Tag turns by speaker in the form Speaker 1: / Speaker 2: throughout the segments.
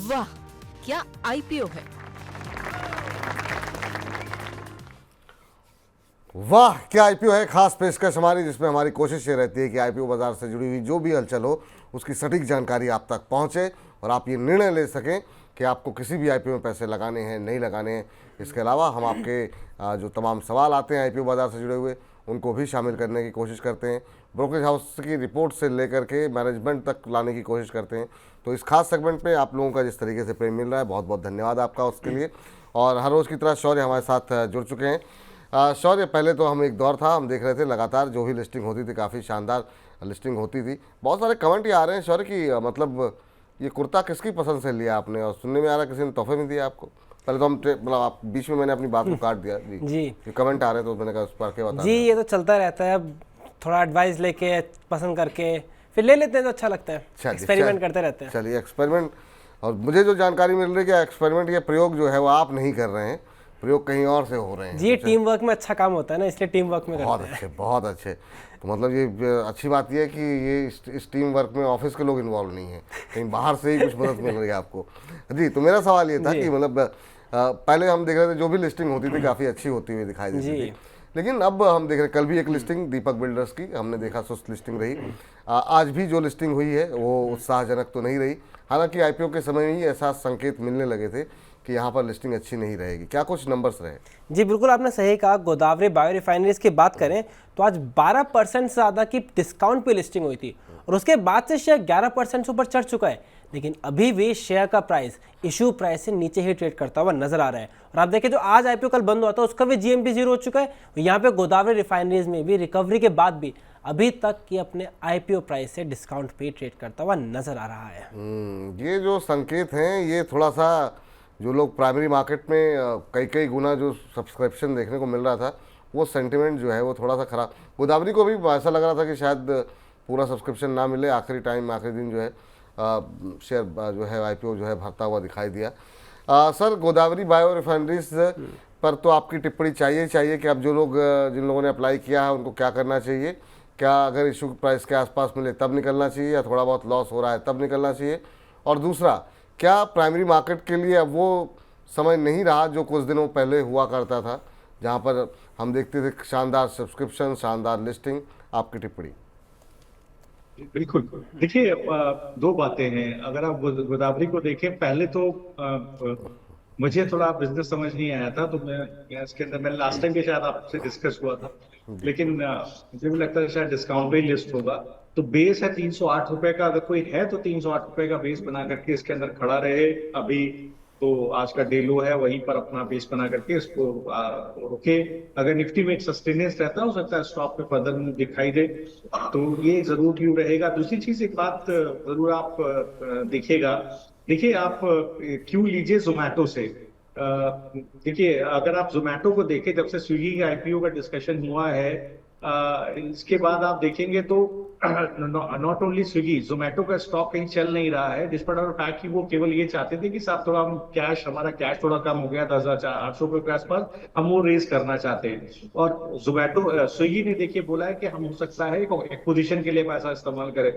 Speaker 1: वाह, क्या आईपीओ है।
Speaker 2: वाह क्या आईपीओ है। खास पेशकश हमारी, जिसमें हमारी कोशिश ये रहती है कि आईपीओ बाजार से जुड़ी हुई जो भी हलचल हो उसकी सटीक जानकारी आप तक पहुंचे और आप ये निर्णय ले सकें कि आपको किसी भी आईपीओ में पैसे लगाने हैं नहीं लगाने हैं। इसके अलावा हम आपके जो तमाम सवाल आते हैं आईपीओ बाजार से जुड़े हुए उनको भी शामिल करने की कोशिश करते हैं। ब्रोकरेज हाउस की रिपोर्ट से लेकर के मैनेजमेंट तक लाने की कोशिश करते हैं। तो इस खास सेगमेंट पे आप लोगों का जिस तरीके से प्रेम मिल रहा है, बहुत बहुत धन्यवाद आपका उसके लिए। और हर रोज़ की तरह शौर्य हमारे साथ जुड़ चुके हैं। शौर्य, पहले तो हम एक दौर था, हम देख रहे थे लगातार जो भी लिस्टिंग होती थी काफ़ी शानदार लिस्टिंग होती थी। बहुत सारे कमेंट ये आ रहे हैं शौर्य कि मतलब ये कुर्ता किसकी पसंद से लिया आपने, और सुनने में आ रहा है किसी ने तोहफे में दिया आपको। पहले तो हम मतलब आप बीच में मैंने अपनी बात को काट दिया जी। ये कमेंट आ रहे हैं तो मैंने कहा उस पर क्या बता
Speaker 3: जी। ये तो चलता रहता है, अब थोड़ा एडवाइस लेके पसंद करके फिर ले लेते हैं तो अच्छा लगता है। एक्सपेरिमेंट करते रहते हैं।
Speaker 2: चलिए एक्सपेरिमेंट, और मुझे जो जानकारी मिल रही है कि एक्सपेरिमेंट ये प्रयोग जो है वो आप नहीं कर रहे हैं, प्रयोग कहीं और से हो रहे हैं
Speaker 3: जी। टीम वर्क में अच्छा काम होता है ना, इसलिए टीम वर्क में
Speaker 2: बहुत अच्छे बहुत अच्छे। तो मतलब ये अच्छी बात ये है कि ये इस टीम वर्क में ऑफिस के लोग इन्वॉल्व नहीं हैं, कहीं बाहर से ही कुछ मदद मिल रही है आपको जी। तो मेरा सवाल ये था कि मतलब पहले हम देख रहे थे जो भी लिस्टिंग होती थी काफ़ी अच्छी होती हुई दिखाई देती थी, लेकिन अब हम देख रहे हैं कल भी एक लिस्टिंग दीपक बिल्डर्स की हमने देखा सुस्त लिस्टिंग रही। आज भी जो लिस्टिंग हुई है वो उत्साहजनक तो नहीं रही। हालांकि आईपीओ के समय में ही ऐसा संकेत मिलने लगे थे कि यहाँ पर लिस्टिंग अच्छी नहीं रहेगी। क्या कुछ नंबर्स रहे?
Speaker 3: जी बिल्कुल, आपने सही कहा। गोदावरी बायो रिफाइनरीज की बात करें तो आज 12% से ज़्यादा की डिस्काउंट पे लिस्टिंग हुई थी और उसके बाद से शेयर 11% से ऊपर चढ़ चुका है, लेकिन अभी भी शेयर का प्राइस इशू प्राइस से नीचे ही ट्रेड करता हुआ नजर आ रहा है। और आप देखें जो आज आईपीओ कल बंद हुआ था उसका भी जीएमपी 0 हो चुका है। यहाँ पे गोदावरी रिफाइनरीज में भी रिकवरी के बाद भी अभी तक ये अपने आईपीओ प्राइस से डिस्काउंट पे ट्रेड करता हुआ नजर आ रहा है।
Speaker 2: ये जो संकेत हैं ये थोड़ा सा, जो लोग प्राइमरी मार्केट में कई कई गुना जो सब्सक्रिप्शन देखने को मिल रहा था वो सेंटिमेंट जो है वो थोड़ा सा खराब। गोदावरी को भी ऐसा लग रहा था कि शायद पूरा सब्सक्रिप्शन ना मिले, आखिरी दिन जो है शेयर जो है आईपीओ जो है भरता हुआ दिखाई दिया। सर, गोदावरी बायो रिफाइनरीज पर तो आपकी टिप्पणी चाहिए कि अब जो लोग जिन लोगों ने अप्लाई किया है उनको क्या करना चाहिए? क्या अगर इशू प्राइस के आसपास मिले तब निकलना चाहिए, या थोड़ा बहुत लॉस हो रहा है तब निकलना चाहिए? और दूसरा, क्या प्राइमरी मार्केट के लिए अब वो समय नहीं रहा जो कुछ दिनों पहले हुआ करता था, जहां पर हम देखते थे शानदार सब्सक्रिप्शन, शानदार लिस्टिंग? आपकी टिप्पणी।
Speaker 4: बिल्कुल। देखिए, दो बातें हैं। अगर आप गोदावरी को देखें, पहले तो मुझे थोड़ा बिजनेस समझ नहीं आया था, तो मैं इसके अंदर, मैंने लास्ट टाइम भी शायद आपसे डिस्कस हुआ था, लेकिन मुझे भी लगता है शायद डिस्काउंट पे ही लिस्ट होगा। तो बेस है 308 रुपए का, अगर कोई है तो 308 रुपए का बेस बना करके इसके अंदर खड़ा रहे। अभी तो आज का डे लो है, वहीं पर अपना बेस बना करके इसको रुके। अगर निफ्टी में एक सस्टेनेंस रहता है, हो सकता है स्टॉक पे फर्दर दिखाई दे, तो ये जरूर क्यों रहेगा। दूसरी चीज, एक बात जरूर आप देखिएगा, देखिए आप क्यों लीजिए जोमेटो से। देखिए, अगर आप जोमेटो को देखें, जब से स्विगी के आईपीओ का डिस्कशन हुआ है, इसके बाद आप देखेंगे तो नॉट ओनली स्विगी, जोमेटो का स्टॉक कहीं चल नहीं रहा है, डिस्पाइट ऑफ फैक्ट कि वो केवल ये चाहते थे कि साहब थोड़ा हम हमारा कैश थोड़ा कम हो गया 10,800 रुपए के आसपास, हम वो रेज करना चाहते हैं। और जोमेटो स्विगी ने देखिए बोला है कि हम हो सकता है एक्विजिशन के लिए पैसा इस्तेमाल करें।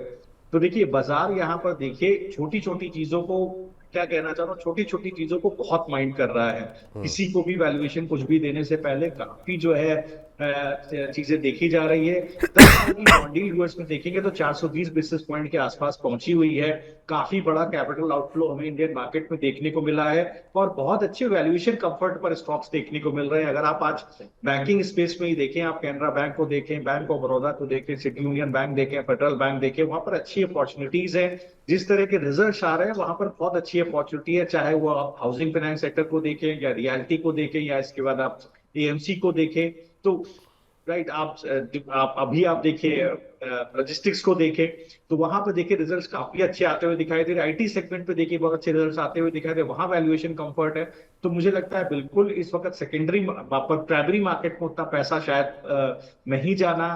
Speaker 4: तो देखिए बाजार यहाँ पर देखिए छोटी छोटी चीजों को, क्या कहना चाह रहा हूँ, छोटी छोटी चीजों को बहुत माइंड कर रहा है। किसी को भी वैल्यूएशन कुछ भी देने से पहले काफी जो है चीजें देखी जा रही है। 10 साल की बॉन्ड यील्ड यूएस में देखेंगे तो 420 बेसिस पॉइंट के आसपास पहुंची हुई है। काफी बड़ा कैपिटल आउटफ्लो हमें इंडियन मार्केट में देखने को मिला है और बहुत अच्छे वैल्यूएशन कंफर्ट पर स्टॉक्स देखने को मिल रहे हैं। अगर आप आज बैंकिंग स्पेस में ही देखें, आप कैनरा बैंक को देखें, बैंक ऑफ बड़ौदा को देखें, सिटी यूनियन बैंक देखें, फेडरल बैंक देखें, वहां पर अच्छी अपॉर्चुनिटीज है। जिस तरह के रिजल्ट आ रहे हैं वहां पर बहुत अच्छी अपॉर्चुनिटी है, चाहे वो आप हाउसिंग फाइनेंस सेक्टर को देखें या रियलिटी को देखें या इसके बाद आप एएमसी को देखें। तो राइट, आप अभी आप देखिए लॉजिस्टिक्स को देखें तो वहां पर देखिए रिजल्ट्स काफी अच्छे आते हुए दिखाई दे रहे। आईटी सेगमेंट पे देखिए बहुत अच्छे रिजल्ट्स आते हुए दिखाई दे रहे, वहां वैल्यूएशन कंफर्ट है। तो मुझे लगता है बिल्कुल इस वक्त सेकेंडरी प्राइमरी मार्केट में उतना पैसा शायद नहीं जाना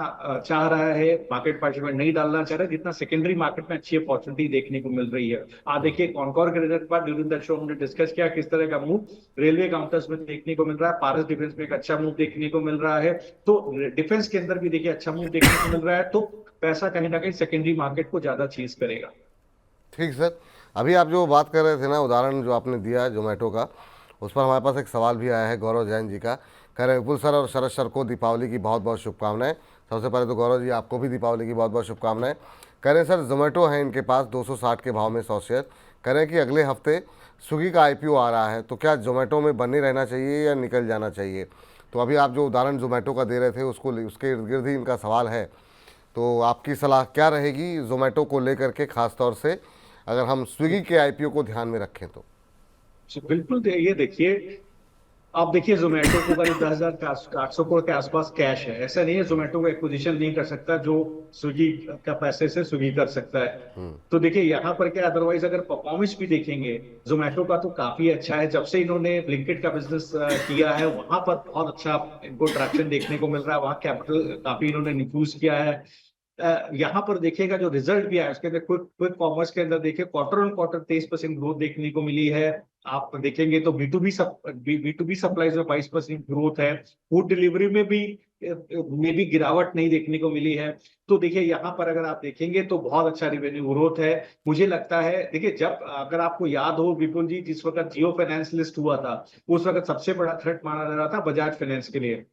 Speaker 4: चाह रहा है, मार्केट पार्टिसिपेंट नहीं डालना चाह रहा है, जितना सेकेंडरी मार्केट में अच्छी अपॉर्चुनिटी देखने को मिल रही है। आप देखिए कॉनकॉर के रिजल्ट पर ड्यूरिंग द शो हमने डिस्कस किया किस तरह का मूव रेलवे काउंटर्स में देखने को मिल रहा है, पारस डिफेंस में एक अच्छा मूव देखने को मिल रहा है, तो डिफेंस के अंदर भी देखिए अच्छा मूव देखने को मिल रहा है। तो पैसा कहीं ना कहीं सेकेंडरी मार्केट को ज्यादा चीज करेगा।
Speaker 2: ठीक सर, अभी आप जो बात कर रहे थे ना, उदाहरण जो आपने दिया जोमेटो का, उस पर हमारे पास एक सवाल भी आया है गौरव जैन जी का। कह रहे हैं विपुल सर और शरद सर को दीपावली की बहुत बहुत शुभकामनाएं। सबसे पहले तो गौरव जी आपको भी दीपावली की बहुत बहुत शुभकामनाएं। कह रहे हैं सर जोमेटो है इनके पास 260 के भाव में 100 शेयर। कह रहे हैं कि अगले हफ्ते स्विगी का IPO आ रहा है, तो क्या जोमेटो में बने रहना चाहिए या निकल जाना चाहिए? तो अभी आप जो उदाहरण जोमेटो का दे रहे थे उसके इर्द गिर्द ही इनका सवाल है। तो आपकी सलाह क्या रहेगी जोमेटो को लेकर के, ख़ास तौर से अगर हम स्विगी के IPO को ध्यान में रखें तो?
Speaker 4: बिल्कुल ये देखिए, आप देखिए जोमेटो को करीब 10,800 करोड़ के आसपास कैश है। ऐसा नहीं है जोमेटो को एक्विजिशन नहीं कर सकता जो स्विगी का पैसे से स्विगी कर सकता है। तो देखिए यहाँ पर क्या, अदरवाइज अगर परफॉर्मेंस भी देखेंगे जोमेटो का तो काफी अच्छा है। जब से इन्होंने ब्लिंकिट का बिजनेस किया है वहां पर बहुत अच्छा इनको ट्रैक्शन देखने को मिल रहा है। वहां कैपिटल काफी इन्होंने इन्फ्यूज किया है। यहाँ पर देखिएगा जो रिजल्ट भी आया उसके अंदर क्विक कॉमर्स के अंदर देखिए क्वार्टर ऑन क्वार्टर 23% ग्रोथ देखने को मिली है। आप देखेंगे तो B2B सप्लाईज में 22% ग्रोथ है। फूड डिलीवरी में भी गिरावट नहीं देखने को मिली है। तो देखिए यहाँ पर अगर आप देखेंगे तो बहुत अच्छा रेवेन्यू ग्रोथ है। मुझे लगता है देखिए, जब अगर आपको याद हो विपुल जी, जिस वक्त जियो फाइनेंस लिस्ट हुआ था उस वक्त सबसे बड़ा थ्रेट माना जा रहा था बजाज फाइनेंस के लिए।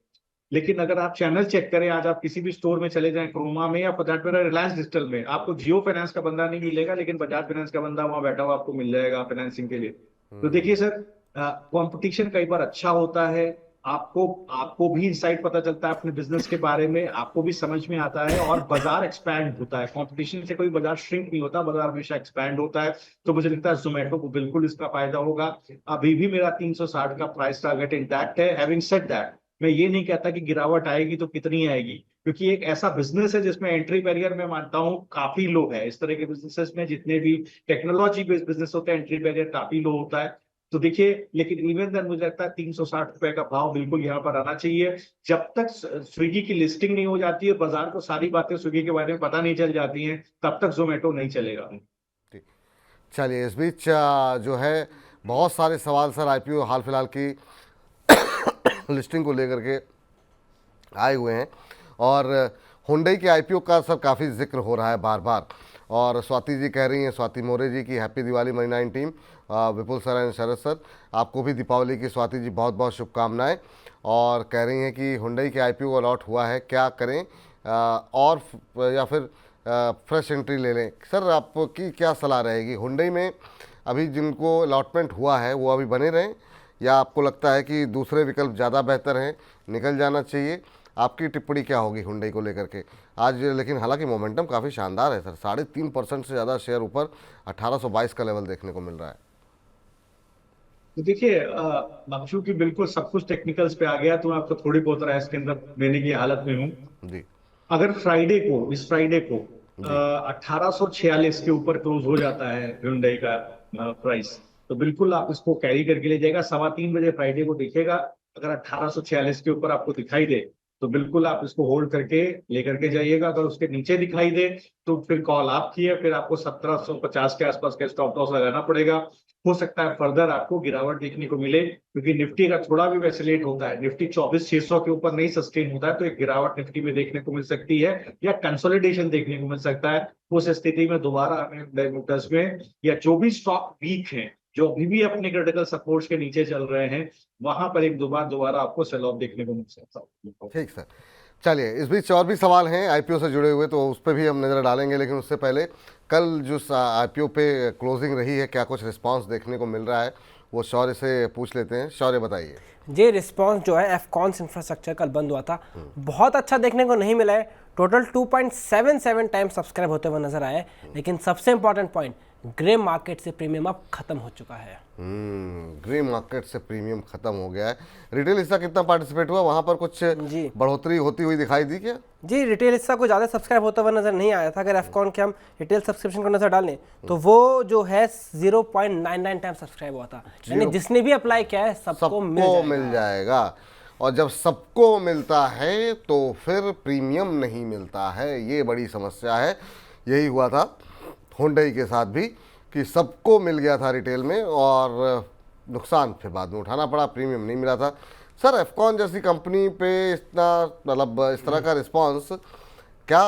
Speaker 4: लेकिन अगर आप चैनल चेक करें, आज आप किसी भी स्टोर में चले जाएं, क्रोमा में या फॉर रिलायंस डिजिटल में, आपको जियो फाइनेंस का बंदा नहीं मिलेगा, लेकिन बजाज फाइनेंस का बंदा वहां बैठा हुआ आपको मिल जाएगा फाइनेंसिंग के लिए। तो देखिए सर, कंपटीशन कई बार अच्छा होता है। आपको भी इंसाइट पता चलता है अपने बिजनेस के बारे में, आपको भी समझ में आता है और बाजार एक्सपैंड होता है। कंपटीशन से कोई बाजार श्रिंक नहीं होता, बाजार हमेशा एक्सपैंड होता है। तो मुझे लगता है जोमेटो को बिल्कुल इसका फायदा होगा। अभी भी मेरा 360 का प्राइस टारगेट इंटैक्ट है। हैविंग सेड दैट, मैं ये नहीं कहता कि गिरावट आएगी तो कितनी आएगी, क्योंकि एक ऐसा बिजनेस है जिसमें एंट्री बैरियर मैं मानता हूं काफी लो है। इस तरह के बिजनेसेस में जितने भी टेक्नोलॉजी बेस्ड बिजनेस होते हैं एंट्री बैरियर काफी लो होता है। तो देखिए, लेकिन इवन देन मुझे लगता है 360 रुपए का भाव बिल्कुल यहाँ पर आना चाहिए। जब तक स्विगी की लिस्टिंग नहीं हो जाती है, बाजार को सारी बातें स्विगी के बारे में पता नहीं चल जाती हैं, तब तक जोमेटो नहीं चलेगा।
Speaker 2: चलिए, इस बीच जो है बहुत सारे सवाल सर IPO हाल फिलहाल की लिस्टिंग को लेकर के आए हुए हैं, और हुंडई के IPO का सर काफ़ी जिक्र हो रहा है बार बार। और स्वाति जी कह रही हैं, स्वाति मोरे जी की happy Diwali Money9 team. Vipul sir and Sharad sir, आपको भी दीपावली की स्वाति जी बहुत बहुत शुभकामनाएं। और कह रही हैं कि हुंडई के IPO अलॉट हुआ है, क्या करें, और या फिर फ्रेश एंट्री ले लें? सर आपकी क्या सलाह रहेगी? हुंडई में अभी जिनको अलॉटमेंट हुआ है वो अभी बने रहें, या आपको लगता है कि दूसरे विकल्प ज़्यादा बेहतर हैं, निकल जाना चाहिए? आपकी टिप्पणी क्या होगी हुंडई को लेकर के आज? लेकिन हालांकि मोमेंटम काफ़ी शानदार है सर, 3.5% से ज़्यादा शेयर ऊपर 1822 का लेवल देखने को मिल रहा है।
Speaker 4: तो देखिए, मकशू की बिल्कुल सब कुछ टेक्निकल्स पे आ गया, तो मैं आपको थोड़ी बहुत राय इसके अंदर देने की हालत में हूँ
Speaker 2: जी।
Speaker 4: अगर इस फ्राइडे को 1846 के ऊपर क्लोज हो जाता है hyundai का प्राइस, तो बिल्कुल आप इसको कैरी करके ले जाएगा। 3:15 बजे फ्राइडे को देखिएगा, अगर 1846 के ऊपर आपको दिखाई दे तो बिल्कुल आप इसको होल्ड करके लेकर के जाइएगा। अगर उसके नीचे दिखाई दे तो फिर कॉल आपकी है, फिर आपको 1750 के आसपास का स्टॉप लॉस लगाना पड़ेगा। हो सकता है फर्दर आपको गिरावट देखने को मिले, क्योंकि निफ्टी का थोड़ा भी वैसिलेट होता है, निफ्टी 24,600 के ऊपर नहीं सस्टेन होता है, तो एक गिरावट निफ्टी में देखने को मिल सकती है या कंसोलिडेशन देखने को मिल सकता है। उस स्थिति में दोबारा हमें में या जो भी स्टॉक वीक है, जो अभी भी अपने क्रिटिकल सपोर्ट्स के नीचे चल रहे हैं, वहां पर एक दोबारा आपको सेल ऑफ देखने को मिल सकता है।
Speaker 2: ठीक सर, चलिए इस बीच और भी सवाल हैं IPO से जुड़े हुए, तो उस पर भी हम नज़र डालेंगे। लेकिन उससे पहले कल जो IPO पे क्लोजिंग रही है, क्या कुछ रिस्पांस देखने को मिल रहा है, वो शौर्य से पूछ लेते हैं। शौर्य बताइए।
Speaker 3: ये रिस्पांस जो है एफकॉन्स इंफ्रास्ट्रक्चर कल बंद हुआ था, बहुत अच्छा देखने को नहीं मिला है। टोटल 2.77 टाइम्स सब्सक्राइब होते हुए नजर आए। लेकिन सबसे इंपॉर्टेंट पॉइंट, ग्रे मार्केट से प्रीमियम अब खत्म हो चुका है।
Speaker 2: ग्रे मार्केट से प्रीमियम खत्म हो गया है। रिटेल हिस्सा कितना पार्टिसिपेट हुआ, वहां पर कुछ
Speaker 3: जी
Speaker 2: बढ़ोतरी होती हुई दिखाई दी क्या?
Speaker 3: जी, रिटेल हिस्सा को ज़्यादा सब्सक्राइब होता हुआ नजर नहीं आया था। अगर एफकॉन के हम रिटेल सब्सक्रिप्शन को नजर डालें तो वो जो है 0.99 टाइम सब्सक्राइब हुआ था, यानी जिसने भी अप्लाई किया है सबको
Speaker 2: मिल जाएगा। और जब सबको मिलता है तो फिर प्रीमियम नहीं मिलता है, ये बड़ी समस्या है। यही हुआ था हुंडई के साथ भी कि सबको मिल गया था रिटेल में और नुकसान फिर बाद में उठाना पड़ा, प्रीमियम नहीं मिला था। सर एफकॉन जैसी कंपनी पे इतना मतलब इस तरह का रिस्पांस, क्या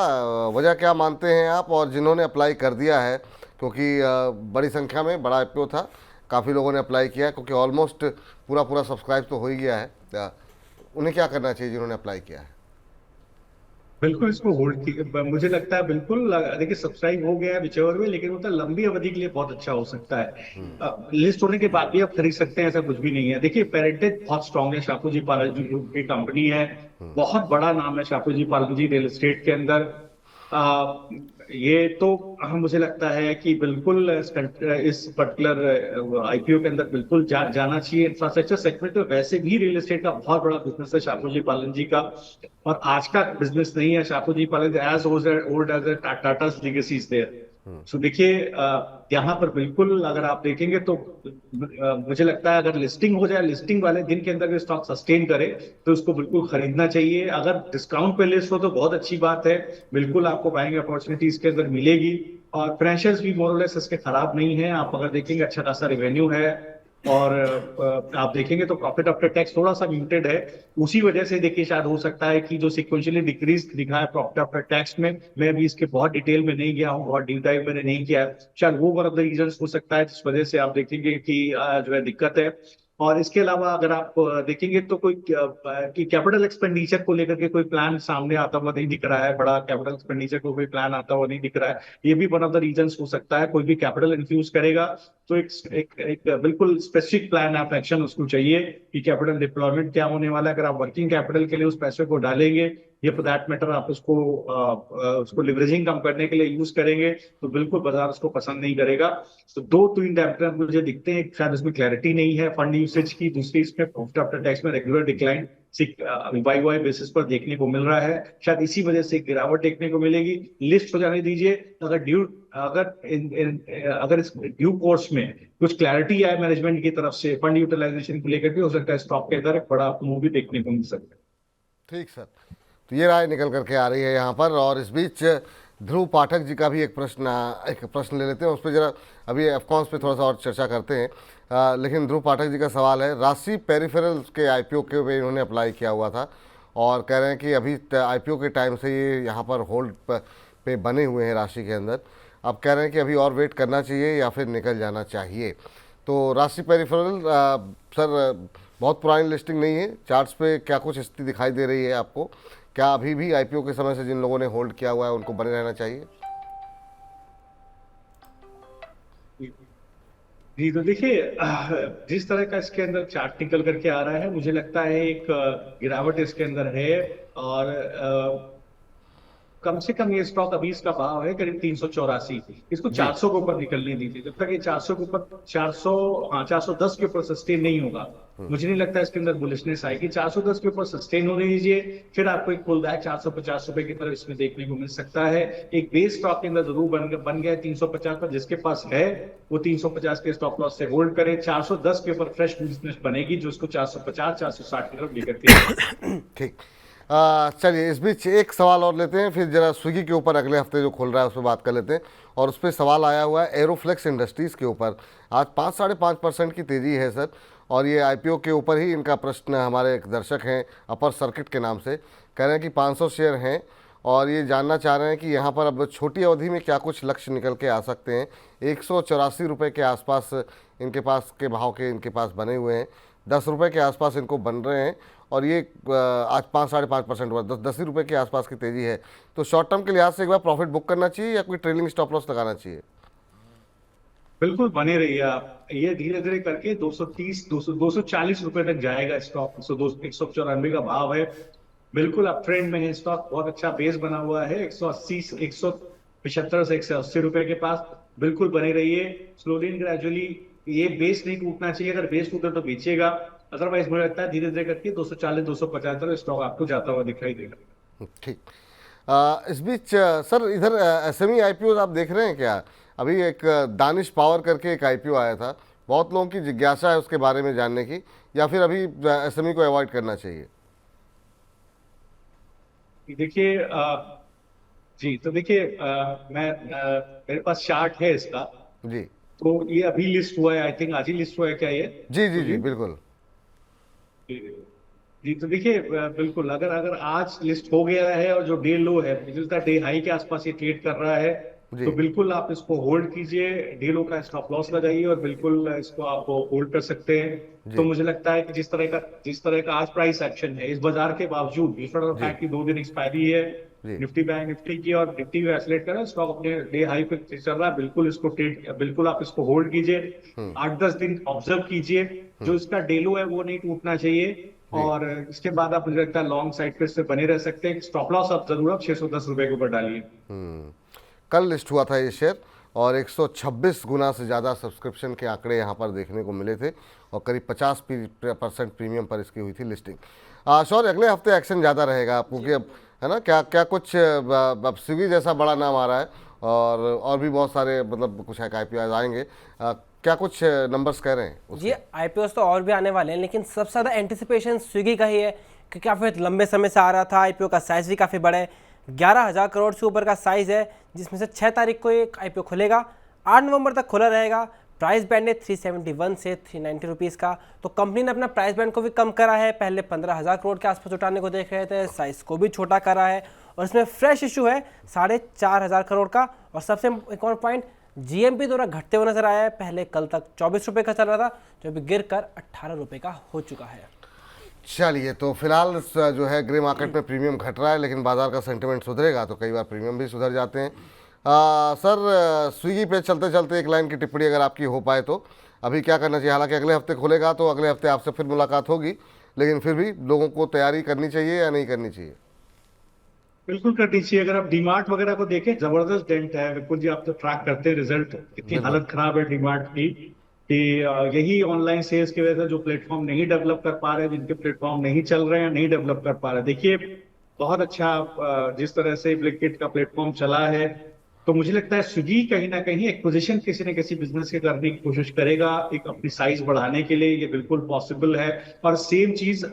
Speaker 2: वजह क्या मानते हैं आप? और जिन्होंने अप्लाई कर दिया है, क्योंकि बड़ी संख्या में बड़ा आईपीओ था, काफ़ी लोगों ने अप्लाई किया है, क्योंकि ऑलमोस्ट पूरा पूरा सब्सक्राइब तो हो ही गया है। उन्हें क्या करना चाहिए जिन्होंने अप्लाई किया है?
Speaker 4: बिल्कुल इसको होल्ड की, मुझे लगता है बिल्कुल, देखिए सब्सक्राइब हो गया है विचेवर में, लेकिन वो तो लंबी अवधि के लिए बहुत अच्छा हो सकता है। लिस्ट होने के बाद भी आप खरीद सकते हैं, ऐसा कुछ भी नहीं है। देखिए पेरेंटेज बहुत स्ट्रांग है, शापूजी पालाजी ग्रुप की कंपनी है, बहुत बड़ा नाम है शापूजी पालाजी रियल एस्टेट के अंदर। ये तो मुझे लगता है कि बिल्कुल इस पर्टिकुलर आईपीओ के अंदर बिल्कुल जाना चाहिए। इंफ्रास्ट्रक्चर सेगमेंट में वैसे भी रियल एस्टेट का बहुत बड़ा बिजनेस है शापूजी पालन जी का, और आज का बिजनेस नहीं है। Shapoorji Pallonji as old as Tata's legacy is there. So देखिए यहाँ पर बिल्कुल अगर आप देखेंगे तो मुझे लगता है अगर लिस्टिंग हो जाए, लिस्टिंग वाले दिन के अंदर स्टॉक सस्टेन करे तो उसको बिल्कुल खरीदना चाहिए। अगर डिस्काउंट पे लिस्ट हो तो बहुत अच्छी बात है, बिल्कुल आपको बाइंग अपॉर्चुनिटी इसके अंदर मिलेगी। और फाइनेंशियल्स भी मोरलेस इसके खराब नहीं है, आप अगर देखेंगे अच्छा खासा रेवेन्यू है, और आप देखेंगे तो प्रॉफिट आफ्टर टैक्स थोड़ा सा म्यूटेड है। उसी वजह से देखिए शायद हो सकता है कि जो सिक्वेंशियली डिक्रीज दिखा है प्रॉफिट आफ्टर टैक्स में, मैं अभी इसके बहुत डिटेल में नहीं गया हूँ, बहुत डीप डाइव मैंने नहीं किया है, शायद वो वन ऑफ द रीजन हो सकता है जिस वजह से आप देखेंगे कि जो है दिक्कत है। और इसके अलावा अगर आप देखेंगे तो कोई कि कैपिटल एक्सपेंडिचर को लेकर के कोई प्लान सामने आता हुआ नहीं दिख रहा है, बड़ा कैपिटल एक्सपेंडिचर को कोई प्लान आता हुआ नहीं दिख रहा है। ये भी वन ऑफ द रीजंस हो सकता है। कोई भी कैपिटल इन्फ्यूज करेगा तो एक बिल्कुल स्पेसिफिक प्लान ऑफ एक्शन उसको चाहिए कि कैपिटल डिप्लॉयमेंट क्या होने वाला है। अगर आप वर्किंग कैपिटल के लिए उस पैसे को डालेंगे, ये फॉर दैट मैटर आप उसको लिवरेजिंग कम करने के लिए यूज करेंगे, तो बिल्कुल बाजार उसको पसंद नहीं करेगा। तो दो ट्विन डैम्पर मुझे दिखते हैं, शायद इसमें क्लैरिटी नहीं है फंड यूसेज की, दूसरी इसमें प्रॉफिट आफ्टर टैक्स में रेगुलर डिक्लाइन वाई बेसिस पर देखने को मिल रहा है, शायद इसी वजह से गिरावट देखने को मिलेगी। लिस्ट हो जाने दीजिए। अगर इस ड्यू कोर्स में कुछ क्लैरिटी आए मैनेजमेंट की तरफ से फंड यूटिलाइजेशन को लेकर के, हो सकता है स्टॉक के अंदर एक बड़ा मूव भी देखने को मिल सकता है।
Speaker 2: ठीक सर, तो ये राय निकल करके आ रही है यहाँ पर। और इस बीच ध्रुव पाठक जी का भी एक प्रश्न ले लेते हैं, उस पर जरा अभी अफकॉन्स पे थोड़ा सा और चर्चा करते हैं। लेकिन ध्रुव पाठक जी का सवाल है, राशि पेरिफेरल्स के आईपीओ के पे इन्होंने अप्लाई किया हुआ था और कह रहे हैं कि अभी आईपीओ के टाइम से ये यहाँ पर होल्ड पे बने हुए हैं राशि के अंदर। अब कह रहे हैं कि अभी और वेट करना चाहिए या फिर निकल जाना चाहिए। तो राशि पेरिफेरल सर बहुत पुरानी लिस्टिंग नहीं है, चार्ट्स पे क्या कुछ स्थिति दिखाई दे रही है आपको? क्या अभी भी आईपीओ के समय से जिन लोगों ने होल्ड किया हुआ है उनको बने रहना चाहिए?
Speaker 4: जी तो देखिए जिस तरह का इसके अंदर चार्ट निकल करके आ रहा है, मुझे लगता है एक गिरावट इसके अंदर है। और कम से कम ये स्टॉक अभी इसका भाव है करीब 384, इसको 400 के ऊपर निकलने दीजिए। जब तक ये 400 के ऊपर 410 के ऊपर सस्टेन नहीं होगा, मुझे नहीं लगता इसके अंदर बुलिशनेस आएगी। 410 के ऊपर सस्टेन होने दीजिए, फिर आपको एक पुल बैक 450 रुपए की तरफ इसमें देखने को मिल सकता है। एक बेस स्टॉक के अंदर जरूर बन गया 350 पर, जिसके पास है वो 350 के स्टॉप लॉस से होल्ड करे। 410 के ऊपर फ्रेश बुलिशनेस बनेगी जो इसको 450 460 की तरफ लेकर के।
Speaker 2: ठीक, चलिए इस बीच एक सवाल और लेते हैं, फिर जरा स्विगी के ऊपर अगले हफ्ते जो खुल रहा है उस पर बात कर लेते हैं। और उस पर सवाल आया हुआ है एरोफ्लेक्स इंडस्ट्रीज़ के ऊपर। आज 5-5.5% की तेज़ी है सर, और ये आईपीओ के ऊपर ही इनका प्रश्न हमारे एक दर्शक हैं अपर सर्किट के नाम से, कह रहे हैं कि 500 शेयर हैं और ये जानना चाह रहे हैं कि यहाँ पर अब छोटी अवधि में क्या कुछ लक्ष्य निकल के आ सकते हैं। 184 रुपये के आसपास इनके पास के भाव के इनके पास बने हुए हैं, 10 रुपये के आसपास इनको बन रहे हैं, और ये आज 5-5.5% हुआ, 10 रुपये के आसपास की तेज़ी है। तो शॉर्ट टर्म के लिहाज से एक बार प्रॉफिट बुक करना चाहिए या कोई ट्रेलिंग स्टॉप लॉस लगाना चाहिए?
Speaker 4: बिल्कुल बने रहिए आप, ये धीरे धीरे करके 230 240 रुपए तक जाएगा स्टॉक। 194 का भाव है, बिल्कुल अप ट्रेंड में है स्टॉक, बहुत अच्छा बेस बना हुआ है 180 175 से 180 रुपए के पास। बिल्कुल बने रहिए, स्लोली एंड ग्रेजुअली ये बेस नहीं टूटना चाहिए, अगर बेस टूटे तो बेचेगा, अदरवाइज मुझे लगता है धीरे धीरे करके 240 250 तक स्टॉक आपको जाता हुआ दिखाई देगा।
Speaker 2: ठीक, इस बीच सर इधर एसएमई आईपीओ आप देख रहे हैं क्या? अभी एक दानिश पावर करके एक आईपीओ आया था, बहुत लोगों की जिज्ञासा है उसके बारे में जानने की, या फिर अभी एसएमई को अवॉइड करना चाहिए?
Speaker 4: देखिए जी तो देखिए मेरे पास चार्ट है इसका
Speaker 2: जी
Speaker 4: तो ये अभी लिस्ट हुआ है, आई थिंक आज ही लिस्ट हुआ है क्या ये?
Speaker 2: जी जी जी बिल्कुल
Speaker 4: जी तो देखिए बिल्कुल अगर आज लिस्ट हो गया है और जो डे लो है, मुझे लगता है डे हाई के आसपास ये ट्रेड कर रहा है,
Speaker 2: जी।
Speaker 4: तो बिल्कुल आप इसको होल्ड कीजिए, डीलों का स्टॉप लॉस लगाइए और बिल्कुल इसको आप होल्ड कर सकते हैं।
Speaker 2: जी।
Speaker 4: तो मुझे लगता है कि जिस तरह का आज प्राइस एक्शन है इस बाजार के बावजूद, इस
Speaker 2: जी।
Speaker 4: फैक्ट की 2 दिन एक्सपायरी है
Speaker 2: जी।
Speaker 4: निफ्टी बैंक निफ्टी की, और निफ्टी भी एक्सलेट कर रहा है, स्टॉक अपने डे हाई पे चल रहा है, बिल्कुल आप इसको होल्ड कीजिए, 8-10 दिन ऑब्जर्व कीजिए, जो इसका डेलो है वो नहीं टूटना चाहिए, और इसके बाद आप मुझे लगता है लॉन्ग साइड पे इससे बने रह सकते हैं। स्टॉप लॉस आप जरूर आप 610 रुपए के ऊपर डालिए।
Speaker 2: कल लिस्ट हुआ था ये शेयर और 126 गुना से ज़्यादा सब्सक्रिप्शन के आंकड़े यहाँ पर देखने को मिले थे और करीब 50% प्रीमियम पर इसकी हुई थी लिस्टिंग। शौर्य, अगले हफ्ते एक्शन ज़्यादा रहेगा क्योंकि अब है ना क्या कुछ अब स्विगी जैसा बड़ा नाम आ रहा है और भी बहुत सारे मतलब कुछ IPO आएंगे, क्या कुछ नंबर्स कह रहे हैं
Speaker 3: जी? IPOs तो और भी आने वाले हैं, लेकिन सबसे ज़्यादा एंटिसिपेशन स्विगी का ही है क्योंकि काफ़ी लंबे समय से आ रहा था। IPO का साइज़ भी काफ़ी बड़ा है, 11,000 करोड़ से ऊपर का साइज़ है, जिसमें से 6 तारीख को एक IPO खुलेगा, 8 नवंबर तक खुला रहेगा। प्राइस बैंड है 371 से 390 रुपीज़ का। तो कंपनी ने अपना प्राइस बैंड को भी कम करा है, पहले 15,000 करोड़ के आसपास उठाने को देख रहे थे, साइज़ को भी छोटा करा है और इसमें फ्रेश इशू है 4,500 करोड़ का। और सबसे एक और पॉइंट, GMP थोड़ा घटते हुए नजर आया है, पहले कल तक 24 रुपये का चल रहा था, जो अभी गिर कर 18 रुपये का हो चुका है।
Speaker 2: चलिए, तो फिलहाल जो है ग्रे मार्केट में प्रीमियम घट रहा है, लेकिन बाजार का सेंटिमेंट सुधरेगा तो कई बार प्रीमियम भी सुधर जाते हैं। सर, स्विगी पे चलते चलते एक लाइन की टिप्पणी अगर आपकी हो पाए तो अभी क्या करना चाहिए? हालांकि अगले हफ्ते खुलेगा तो अगले हफ्ते आपसे फिर मुलाकात होगी, लेकिन फिर भी लोगों को तैयारी करनी चाहिए या नहीं करनी चाहिए?
Speaker 4: बिल्कुल करनी चाहिए। अगर आप डीमार्ट वगैरह को देखें, जबरदस्त डेंट है। बिल्कुल जी, आप तो ट्रैक करते हैं रिजल्ट, कितनी हालत खराब है डीमार्ट की, कि यही ऑनलाइन सेल्स की वजह से जो प्लेटफॉर्म नहीं डेवलप कर पा रहे, जिनके प्लेटफॉर्म नहीं चल रहे हैं, नहीं डेवलप कर पा रहे। देखिए, बहुत अच्छा जिस तरह से ब्लिंकिट का प्लेटफॉर्म चला है, तो मुझे लगता है स्विगी कहीं ना कहीं एक्विजिशन किसी न किसी बिजनेस के करने की कोशिश करेगा, एक अपनी साइज बढ़ाने के लिए। ये बिल्कुल पॉसिबल है। और सेम चीज,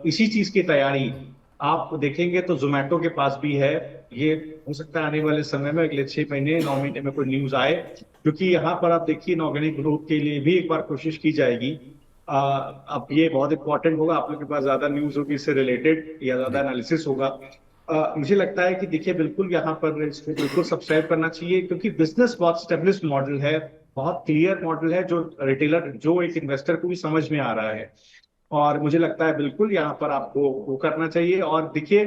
Speaker 4: इसी चीज की तैयारी आप देखेंगे तो जोमेटो के पास भी है। ये हो सकता है आने वाले समय में अगले 6 महीने 9 महीने में कोई न्यूज आए, क्योंकि यहाँ पर आप देखिए इनऑर्गेनिक ग्रोथ के लिए भी एक बार कोशिश की जाएगी। अब ये बहुत इंपॉर्टेंट होगा, आप लोग के पास ज्यादा न्यूज होगी इससे रिलेटेड या ज्यादा एनालिसिस होगा। मुझे लगता है कि देखिए, बिल्कुल यहाँ पर इसको बिल्कुल सब्सक्राइब करना चाहिए, क्योंकि बिजनेस बहुत स्टेब्लिश मॉडल है, बहुत क्लियर मॉडल है, जो रिटेलर, जो एक इन्वेस्टर को भी समझ में आ रहा है। और मुझे लगता है बिल्कुल यहाँ पर आपको वो करना चाहिए। और देखिए,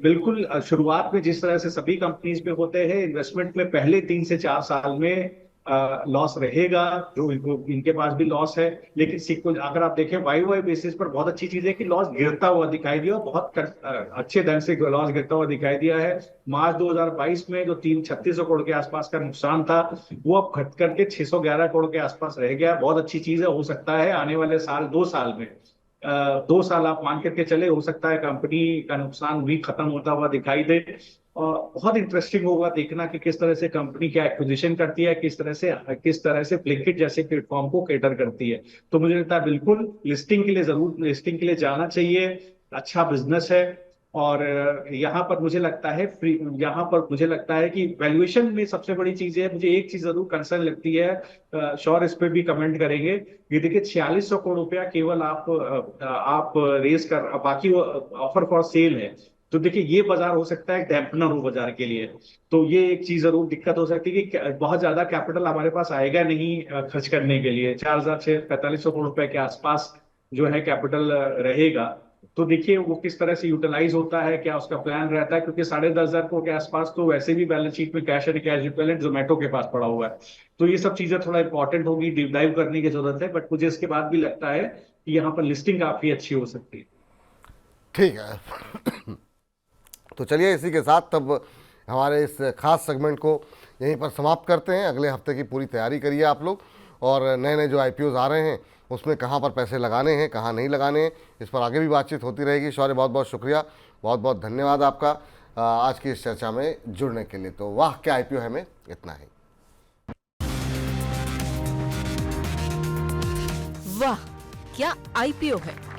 Speaker 4: बिल्कुल शुरुआत में जिस तरह से सभी कंपनीज में होते हैं, इन्वेस्टमेंट में पहले 3 से 4 साल में लॉस रहेगा, जो इनके पास भी लॉस है। लेकिन सीक्वेंस अगर आप देखें YoY बेसिस पर, बहुत अच्छी चीज है कि लॉस गिरता हुआ दिखाई दिया, बहुत अच्छे ढंग से लॉस गिरता हुआ दिखाई दिया है। मार्च 2022 में जो 3600 करोड़ के आसपास का नुकसान था, वो अब घट करके 611 करोड़ के आसपास रह गया। बहुत अच्छी चीज है। हो सकता है आने वाले साल 2 साल में 2 साल आप मान करके चले, हो सकता है कंपनी का नुकसान भी खत्म होता हुआ दिखाई दे। और बहुत इंटरेस्टिंग होगा देखना कि किस तरह से कंपनी क्या एक्विजिशन करती है, किस तरह से ब्लिंकिट जैसे प्लेटफॉर्म को कैटर करती है। तो मुझे लगता है बिल्कुल लिस्टिंग के लिए जाना चाहिए। अच्छा बिजनेस है। और यहाँ पर मुझे लगता है कि वैल्यूएशन में सबसे बड़ी चीज है, मुझे एक चीज जरूर कंसर्न लगती है, शौर इस पे भी कमेंट करेंगे। ये देखिए, 4600 करोड़ रुपया केवल आप रेज कर, बाकी ऑफर फॉर सेल है। तो देखिए, ये बाजार हो सकता है डैम्पनर हो बाजार के लिए। तो ये एक चीज जरूर दिक्कत हो सकती है कि बहुत ज्यादा कैपिटल हमारे पास आएगा नहीं खर्च करने के लिए। 4,4500 करोड़ रुपए के आसपास जो है कैपिटल रहेगा। तो देखिए वो किस तरह से यूटिलाइज होता है, क्या उसका प्लान रहता है, क्योंकि 10,500 करोड़ के आसपास तो वैसे भी बैलेंस शीट में cash and cash equivalent Zomato के पास पड़ा हुआ है। तो ये सब चीजें थोड़ा इंपॉर्टेंट होगी, डीप डाइव करने की जरूरत है। बट मुझे इसके बाद भी लगता है कि यहाँ पर लिस्टिंग काफी अच्छी हो सकती है।
Speaker 2: ठीक है, तो चलिए इसी के साथ तब हमारे इस खास सेगमेंट को यहीं पर समाप्त करते हैं। अगले हफ्ते की पूरी तैयारी करिए आप लोग, और नए नए जो IPOs आ रहे हैं उसमें कहाँ पर पैसे लगाने हैं, कहाँ नहीं लगाने हैं, इस पर आगे भी बातचीत होती रहेगी। शौर्य, बहुत बहुत शुक्रिया, बहुत बहुत धन्यवाद आपका आज की इस चर्चा में जुड़ने के लिए। तो वाह क्या IPO है में इतना ही।
Speaker 1: वाह क्या IPO है।